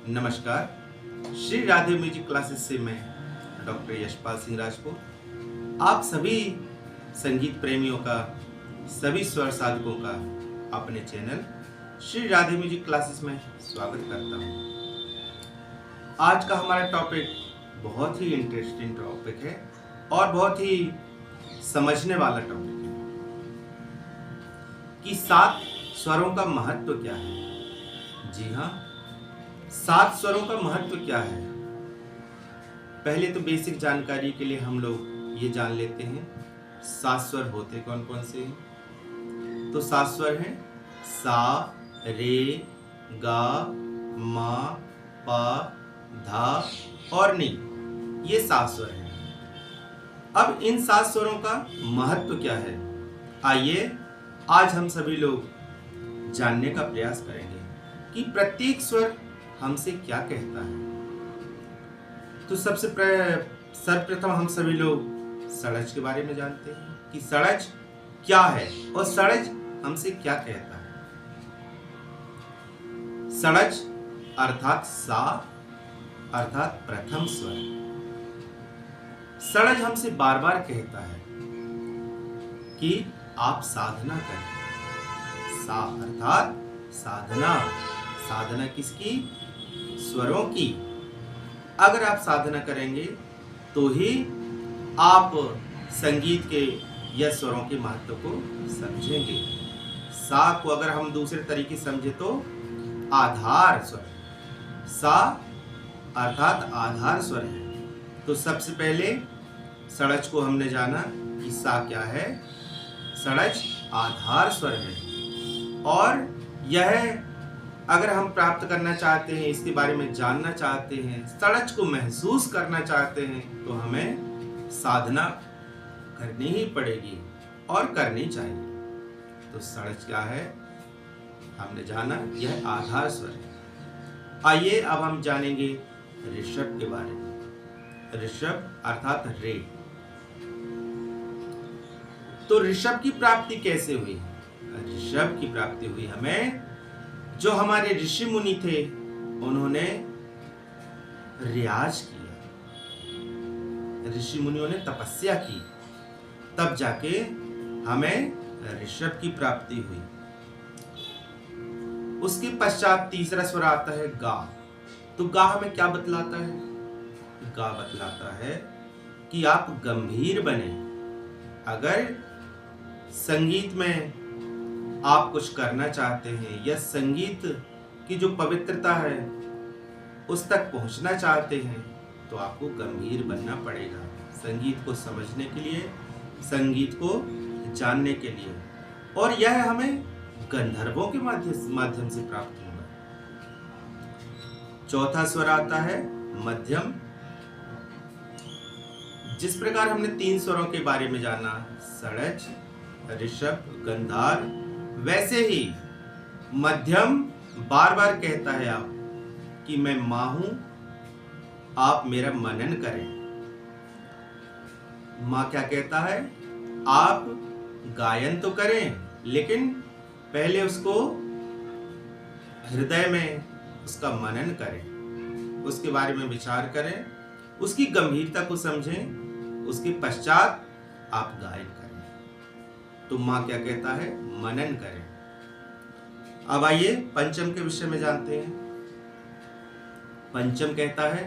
नमस्कार। Shri Radhe music classes से मैं डॉक्टर यशपाल सिंह राजपूत आप सभी संगीत प्रेमियों का, सभी स्वर साधकों का अपने channel Shri Radhe music classes में स्वागत करता हूँ। आज का हमारा टॉपिक बहुत ही इंटरेस्टिंग टॉपिक है और बहुत ही समझने वाला टॉपिक है कि 7 स्वरों का महत्व क्या है। जी हाँ, 7 स्वरों का महत्व क्या है। पहले तो बेसिक जानकारी के लिए हम लोग ये जान लेते हैं 7 स्वर होते कौन कौन से हैं। तो 7 स्वर हैं सा, रे, गा, मा, पा, धा और नी। ये 7 स्वर हैं। अब इन 7 स्वरों का महत्व क्या है, आइए आज हम सभी लोग जानने का प्रयास करेंगे कि प्रत्येक स्वर हमसे क्या कहता है। तो सर्वप्रथम हम सभी लोग षड्ज के बारे में जानते हैं कि षड्ज क्या है और षड्ज हमसे क्या कहता है। षड्ज अर्थात सा अर्थात प्रथम स्वर। षड्ज हमसे बार बार कहता है कि आप साधना करें। सा अर्थात साधना। साधना किसकी? स्वरों की। अगर आप साधना करेंगे तो ही आप संगीत के या स्वरों के महत्व को समझेंगे। सा को अगर हम दूसरे तरीके समझे तो आधार स्वर। सा अर्थात आधार स्वर है। तो सबसे पहले षड्ज को हमने जाना कि सा क्या है। षड्ज आधार स्वर है और यह अगर हम प्राप्त करना चाहते हैं, इसके बारे में जानना चाहते हैं, षड्ज को महसूस करना चाहते हैं तो हमें साधना करनी ही पड़ेगी और करनी चाहिए। तो षड्ज क्या है हमने जाना, यह आधार स्वर है। आइए अब हम जानेंगे ऋषभ के बारे में। ऋषभ अर्थात रे। तो ऋषभ की प्राप्ति कैसे हुई? ऋषभ की प्राप्ति हुई हमें, जो हमारे ऋषि मुनि थे उन्होंने रियाज किया, ऋषि मुनियों ने तपस्या की, तब जाके हमें ऋषभ की प्राप्ति हुई। उसके पश्चात तीसरा स्वर आता है गा। तो गा हमें क्या बतलाता है? गा बतलाता है कि आप गंभीर बने। अगर संगीत में आप कुछ करना चाहते हैं या संगीत की जो पवित्रता है उस तक पहुंचना चाहते हैं तो आपको गंभीर बनना पड़ेगा, संगीत को समझने के लिए, संगीत को जानने के लिए। और यह हमें गंधर्वों के माध्यम से प्राप्त होगा। चौथा स्वर आता है मध्यम। जिस प्रकार हमने 3 स्वरों के बारे में जाना, षड्ज, ऋषभ, गंधार, वैसे ही मध्यम बार बार कहता है आप कि मैं मां हूं, आप मेरा मनन करें। मां क्या कहता है? आप गायन तो करें लेकिन पहले उसको हृदय में उसका मनन करें, उसके बारे में विचार करें, उसकी गंभीरता को समझें, उसके पश्चात आप गायन करें। तो मां क्या कहता है? मनन करें। अब आइए पंचम के विषय में जानते हैं। पंचम कहता है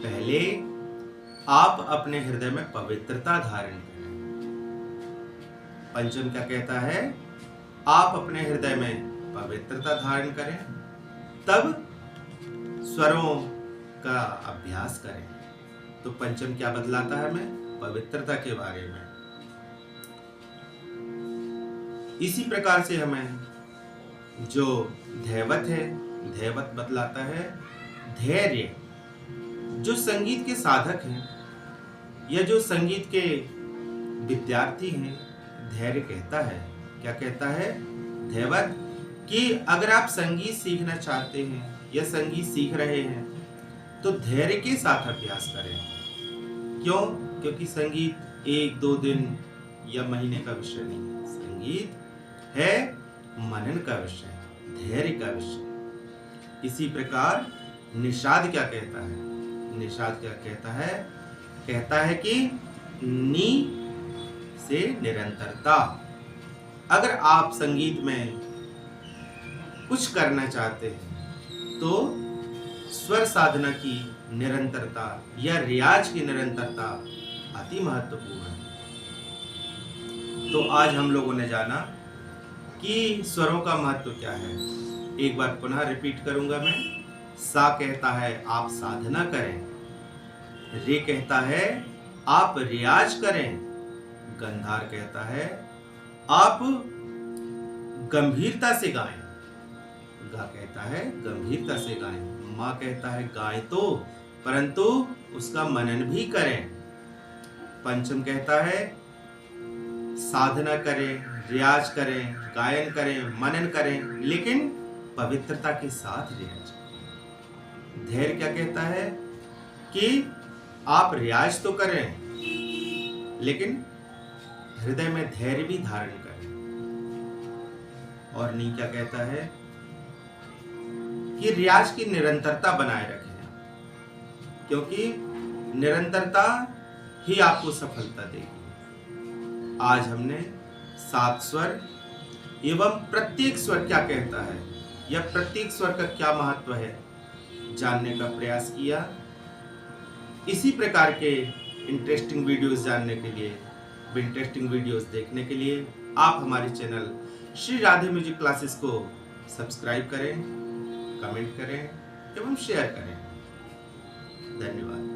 पहले आप अपने हृदय में पवित्रता धारण करें। पंचम क्या कहता है? आप अपने हृदय में पवित्रता धारण करें, तब स्वरों का अभ्यास करें। तो पंचम क्या बतलाता है हमें? पवित्रता के बारे में। इसी प्रकार से हमें जो धैवत है, धैवत बतलाता है धैर्य। जो संगीत के साधक हैं या जो संगीत के विद्यार्थी हैं, धैर्य कहता है। क्या कहता है धैवत? कि अगर आप संगीत सीखना चाहते हैं या संगीत सीख रहे हैं तो धैर्य के साथ अभ्यास करें। क्यों? क्योंकि संगीत 1-2 दिन या महीने का विषय नहीं है। संगीत है मनन का विषय, धैर्य का विषय। इसी प्रकार निषाद क्या कहता है? निषाद क्या कहता है? कहता है कि नी से निरंतरता। अगर आप संगीत में कुछ करना चाहते हैं तो स्वर साधना की निरंतरता या रियाज की निरंतरता अति महत्वपूर्ण है। तो आज हम लोगों ने जाना कि स्वरों का महत्व क्या है। एक बार पुनः रिपीट करूंगा मैं। सा कहता है आप साधना करें, रे कहता है आप रियाज करें, गंधार कहता है आप गंभीरता से गाएं, गा कहता है गंभीरता से गाएं, माँ कहता है गाएं तो परंतु उसका मनन भी करें, पंचम कहता है साधना करें, रियाज करें, गायन करें, मनन करें, लेकिन पवित्रता के साथ रियाज करें। धैर्य क्या कहता है कि आप रियाज तो करें लेकिन हृदय में धैर्य भी धारण करें। और नी क्या कहता है कि रियाज की निरंतरता बनाए रखें, क्योंकि निरंतरता ही आपको सफलता देगी। आज हमने 7 स्वर एवं प्रत्येक स्वर क्या कहता है या प्रत्येक स्वर का क्या महत्व है जानने का प्रयास किया। इसी प्रकार के इंटरेस्टिंग वीडियोस जानने के लिए, इंटरेस्टिंग वीडियोस देखने के लिए आप हमारे channel Shri Radhe music classes को सब्सक्राइब करें, कमेंट करें एवं शेयर करें। धन्यवाद।